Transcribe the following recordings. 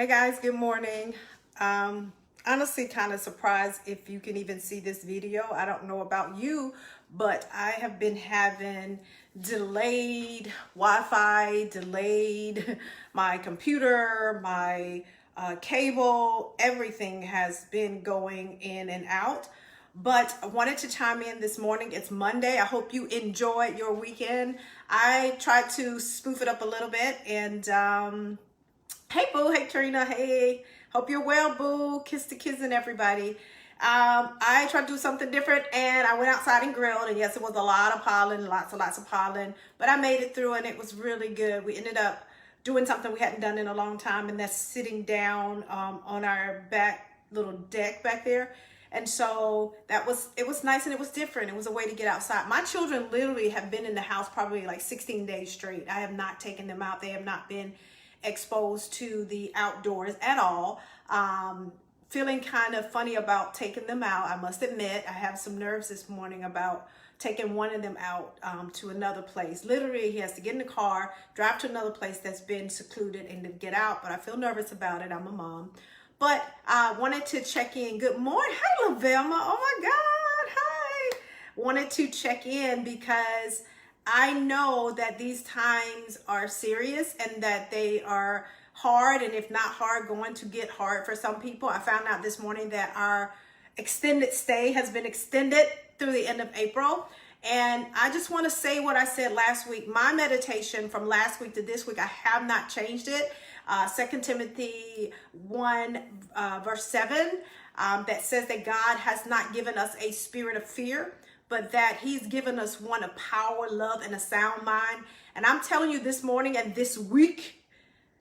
Hey guys, good morning. Honestly, kind of surprised if you can even see this video. I don't know about you, but I have been having delayed Wi-Fi, delayed my computer, my cable, everything has been going in and out. But I wanted to chime in this morning. It's Monday. I hope you enjoyed your weekend. I tried to spoof it up a little bit and hey boo, hey Trina, hey, hope you're well boo, kiss the kids and everybody. I tried to do something different and I went outside and grilled, and yes, it was a lot of pollen, lots of pollen, but I made it through and it was really good. We ended up doing something we hadn't done in a long time, and that's sitting down on our back little deck back there. And so it was nice and it was different. It was a way to get outside. My children literally have been in the house probably like 16 days straight. I have not taken them out. They have not been exposed to the outdoors at all. Feeling kind of funny about taking them out. I must admit, I have some nerves this morning about taking one of them out to another place. Literally, he has to get in the car, drive to another place that's been secluded, and then get out. But I feel nervous about it. I'm a mom. But I wanted to check in. Good morning. Hi, LaVelma. Oh my God. Hi. Wanted to check in because I know that these times are serious and that they are hard, and if not hard, going to get hard for some people. I found out this morning that our extended stay has been extended through the end of April. And I just want to say what I said last week. My meditation from last week to this week, I have not changed it. 2 Timothy 1 verse 7 that says that God has not given us a spirit of fear, but that he's given us one of power, love, and a sound mind. And I'm telling you this morning and this week,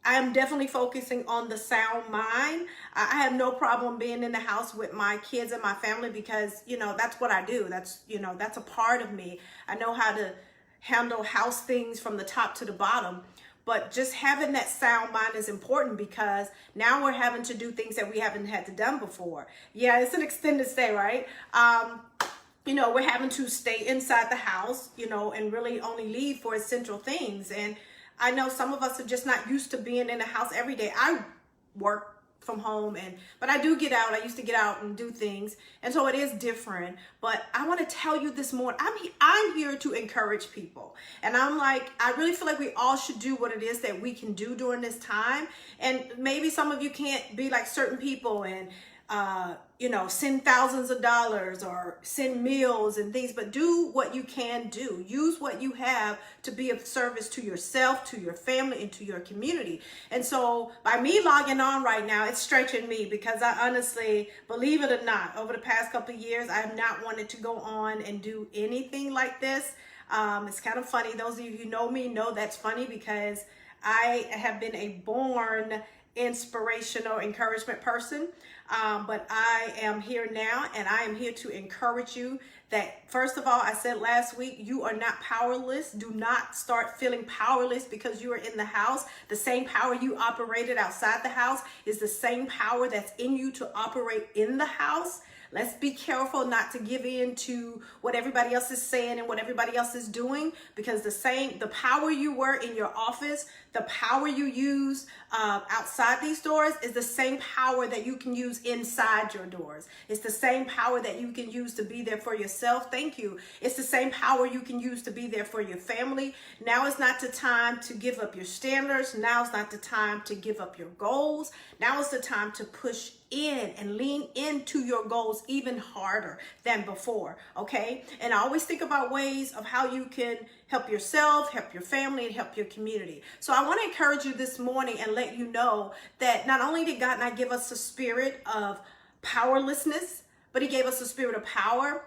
I am definitely focusing on the sound mind. I have no problem being in the house with my kids and my family because, that's what I do. That's a part of me. I know how to handle house things from the top to the bottom. But just having that sound mind is important because now we're having to do things that we haven't had to done before. Yeah, it's an extended stay, right? We're having to stay inside the house, and really only leave for essential things. And I know some of us are just not used to being in the house every day. I work from home, but I do get out. I used to get out and do things. And so it is different. But I want to tell you this morning, I'm here to encourage people. And I really feel like we all should do what it is that we can do during this time. And maybe some of you can't be like certain people and send thousands of dollars or send meals and things, but do what you can do. Use what you have to be of service to yourself, to your family, and to your community. And so by me logging on right now, it's stretching me because I honestly, believe it or not, over the past couple of years, I have not wanted to go on and do anything like this. It's kind of funny. Those of you who know me know that's funny because I have been a born inspirational encouragement person. But I am here now, and I am here to encourage you that, first of all, I said last week, you are not powerless. Do not start feeling powerless because you are in the house. The same power you operated outside the house is the same power that's in you to operate in the house. Let's be careful not to give in to what everybody else is saying and what everybody else is doing, because the power you were in your office, the power you use outside these doors is the same power that you can use inside your doors. It's the same power that you can use to be there for yourself. Thank you. It's the same power you can use to be there for your family. Now is not the time to give up your standards. Now is not the time to give up your goals. Now is the time to push in and lean into your goals even harder than before. Okay. And I always think about ways of how you can help yourself, help your family, and help your community. So I want to encourage you this morning and let you know that not only did God not give us a spirit of powerlessness, but he gave us a spirit of power.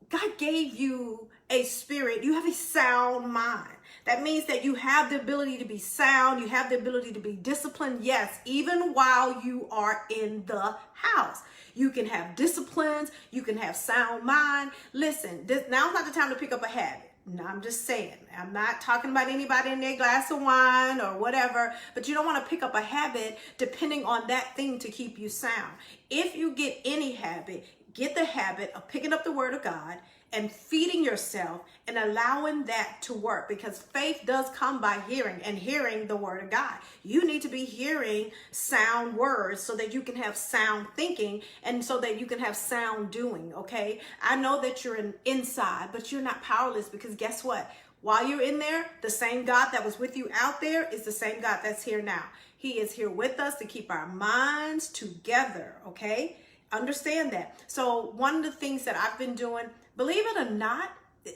God gave you a spirit. You have a sound mind. That means that you have the ability to be sound. You have the ability to be disciplined. Yes, even while you are in the house. You can have disciplines. You can have sound mind. Listen, now's not the time to pick up a habit. No, I'm just saying. I'm not talking about anybody in their glass of wine or whatever, but you don't want to pick up a habit depending on that thing to keep you sound. If you get any habit, get the habit of picking up the word of God and feeding yourself and allowing that to work, because faith does come by hearing, and hearing the word of God. You need to be hearing sound words so that you can have sound thinking, and so that you can have sound doing. Okay, I know that you're inside, but you're not powerless, because guess what? While you're in there, the same God that was with you out there is the same God that's here now. He is here with us to keep our minds together. Okay, understand that. So one of the things that I've been doing, believe it or not,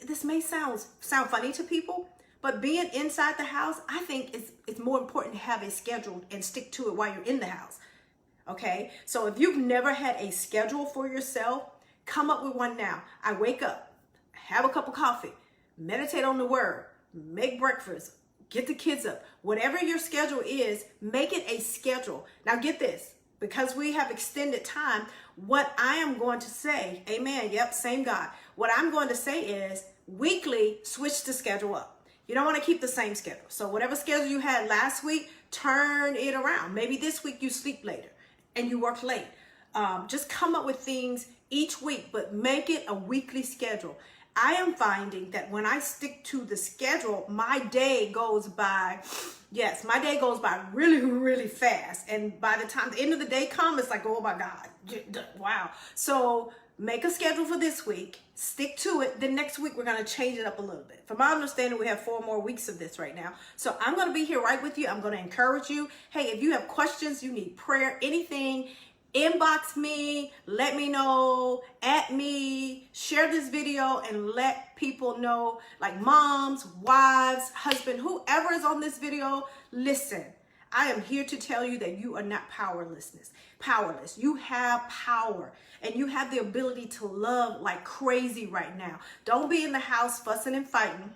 this may sound funny to people, but being inside the house, I think it's more important to have a schedule and stick to it while you're in the house. Okay, so if you've never had a schedule for yourself, come up with one now. I wake up, have a cup of coffee, meditate on the word, make breakfast, get the kids up. Whatever your schedule is, make it a schedule. Now get this, because we have extended time, what I am going to say, amen, yep, same God. What I'm going to say is weekly, switch the schedule up. You don't want to keep the same schedule. So whatever schedule you had last week, turn it around. Maybe this week you sleep later and you work late. Just come up with things each week, but make it a weekly schedule. I am finding that when I stick to the schedule, my day goes by, yes, my day goes by really, really fast. And by the time the end of the day comes, it's like, oh my God, wow. So make a schedule for this week, stick to it. Then next week, we're going to change it up a little bit. From my understanding, we have 4 more weeks of this right now. So I'm going to be here right with you. I'm going to encourage you. Hey, if you have questions, you need prayer, anything, inbox me, let me know, at me, share this video and let people know, like moms, wives, husband, whoever is on this video, listen. I am here to tell you that you are not powerless. You have power, and you have the ability to love like crazy right now. Don't be in the house fussing and fighting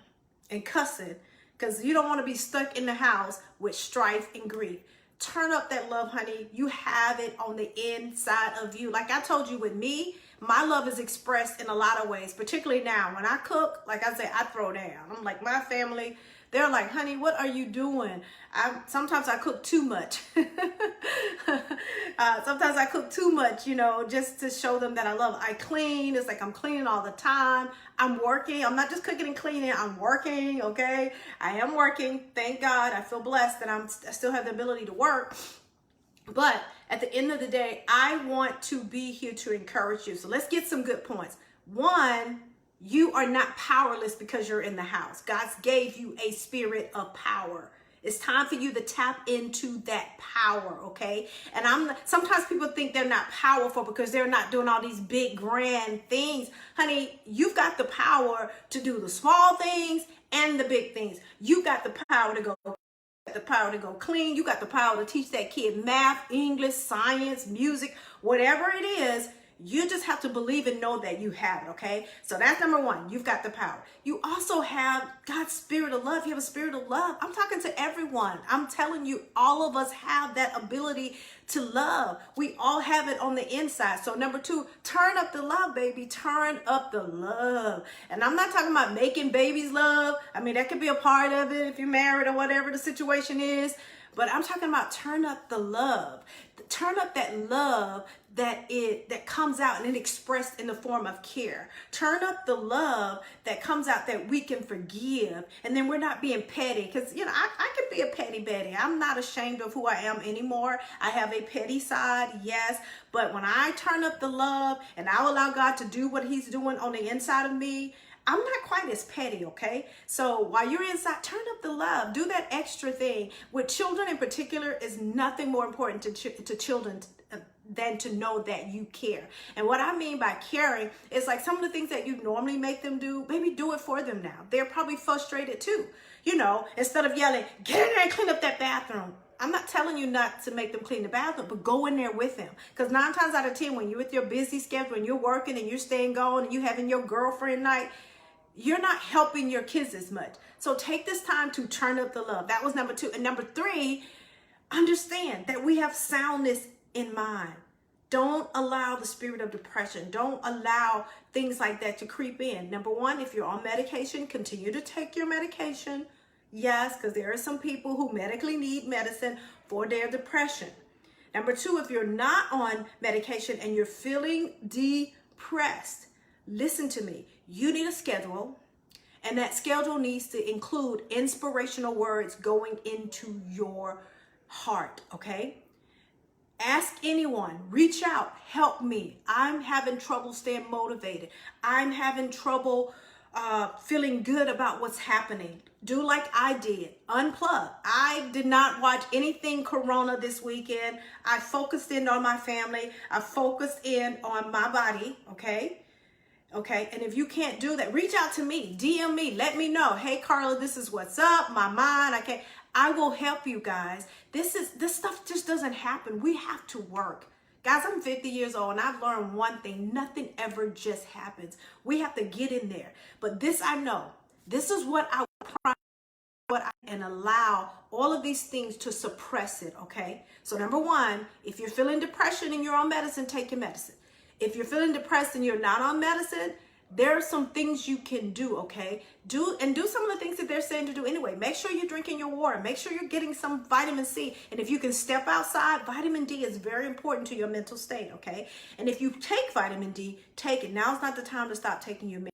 and cussing, because you don't want to be stuck in the house with strife and grief. Turn up that love, honey. You have it on the inside of you. Like I told you, with me, my love is expressed in a lot of ways, particularly now. When I cook, like I say, I throw down. I'm like, my family, they're like, honey, what are you doing? Sometimes I cook too much. Sometimes I cook too much, just to show them that I love. I clean. It's like I'm cleaning all the time. I'm working. I'm not just cooking and cleaning. I'm working, okay? I am working. Thank God. I feel blessed that I still have the ability to work. But at the end of the day, I want to be here to encourage you. So let's get some good points. One, you are not powerless because you're in the house. God gave you a spirit of power. It's time for you to tap into that power, okay? And sometimes people think they're not powerful because they're not doing all these big, grand things. Honey, you've got the power to do the small things and the big things. You got the power to go clean. You got the power to teach that kid math, English, science, music, whatever it is. You just have to believe and know that you have it, okay? So that's number one. You've got the power. You also have God's spirit of love. You have a spirit of love. I'm talking to everyone. I'm telling you, all of us have that ability to love. We all have it on the inside. So number two, turn up the love, baby. Turn up the love. And I'm not talking about making babies love. I mean, that could be a part of it if you're married or whatever the situation is. But I'm talking about turn up the love. Turn up that love that comes out and it expressed in the form of care. Turn up the love that comes out that we can forgive, and then we're not being petty. Because I could be a petty Betty. I'm not ashamed of who I am anymore. I have a petty side, yes, but when I turn up the love and I allow God to do what He's doing on the inside of me, I'm not quite as petty, okay? So while you're inside, turn up the love. Do that extra thing. With children in particular, is nothing more important to children than to know that you care. And what I mean by caring is like some of the things that you normally make them do, maybe do it for them now. They're probably frustrated too. Instead of yelling, get in there and clean up that bathroom. I'm not telling you not to make them clean the bathroom, but go in there with them. Because 9 times out of 10, when you're with your busy schedule and you're working and you're staying gone and you're having your girlfriend night, you're not helping your kids as much. So take this time to turn up the love. That was number 2. And number 3, understand that we have soundness in mind. Don't allow the spirit of depression. Don't allow things like that to creep in. Number 1, if you're on medication, continue to take your medication. Yes, because there are some people who medically need medicine for their depression. Number 2, if you're not on medication and you're feeling depressed, listen to me. You need a schedule, and that schedule needs to include inspirational words going into your heart, okay? Ask anyone, reach out, help me. I'm having trouble staying motivated. I'm having trouble feeling good about what's happening. Do like I did, unplug. I did not watch anything Corona this weekend. I focused in on my family. I focused in on my body, okay? Okay, and if you can't do that, reach out to me, DM me, let me know. Hey, Carla, this is what's up, my mind. I will help you guys. This stuff just doesn't happen. We have to work. Guys, I'm 50 years old and I've learned one thing. Nothing ever just happens. We have to get in there. But this I know. This is what I and allow all of these things to suppress it, okay? So number one, if you're feeling depression and you're on medicine, take your medicine. If you're feeling depressed and you're not on medicine, there are some things you can do, okay? Do some of the things that they're saying to do anyway. Make sure you're drinking your water. Make sure you're getting some vitamin C. And if you can step outside, vitamin D is very important to your mental state, okay? And if you take vitamin D, take it. Now's not the time to stop taking your medicine.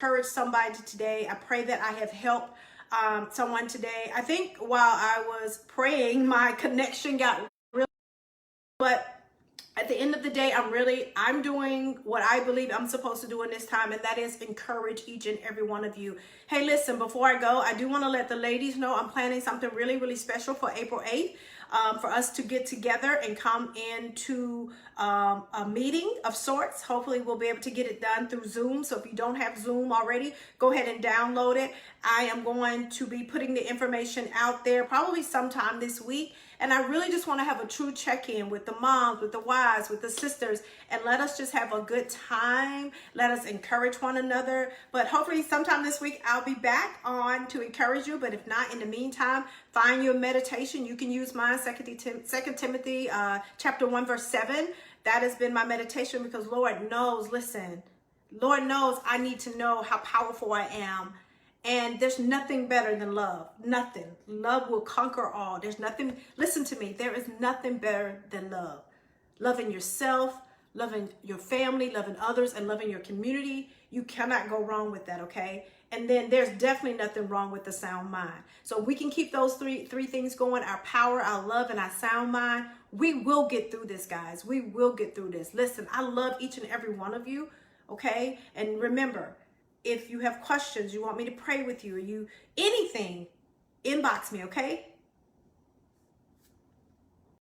Encourage somebody today. I pray that I have helped someone today. I think while I was praying, my connection got really, but at the end of the day, I'm doing what I believe I'm supposed to do in this time, and that is encourage each and every one of you. Hey, listen, before I go, I do want to let the ladies know I'm planning something really, really special for April 8th. For us to get together and come into a meeting of sorts. Hopefully we'll be able to get it done through Zoom. So if you don't have Zoom already, go ahead and download it. I am going to be putting the information out there probably sometime this week. And I really just want to have a true check-in with the moms, with the wives, with the sisters, and let us just have a good time. Let us encourage one another. But hopefully sometime this week, I'll be back on to encourage you. But if not, in the meantime, find your meditation. You can use mine, 2 Timothy chapter 1, verse 7. That has been my meditation because Lord knows, listen, Lord knows I need to know how powerful I am. And there's nothing better than love. Nothing. Love will conquer all. There's nothing. Listen to me. There is nothing better than love. Loving yourself, loving your family, loving others, and loving your community. You cannot go wrong with that, okay? And then there's definitely nothing wrong with the sound mind. So we can keep those three things going, our power, our love, and our sound mind. We will get through this, guys. We will get through this. Listen, I love each and every one of you, okay? And remember, if you have questions, you want me to pray with you, or anything, inbox me, okay?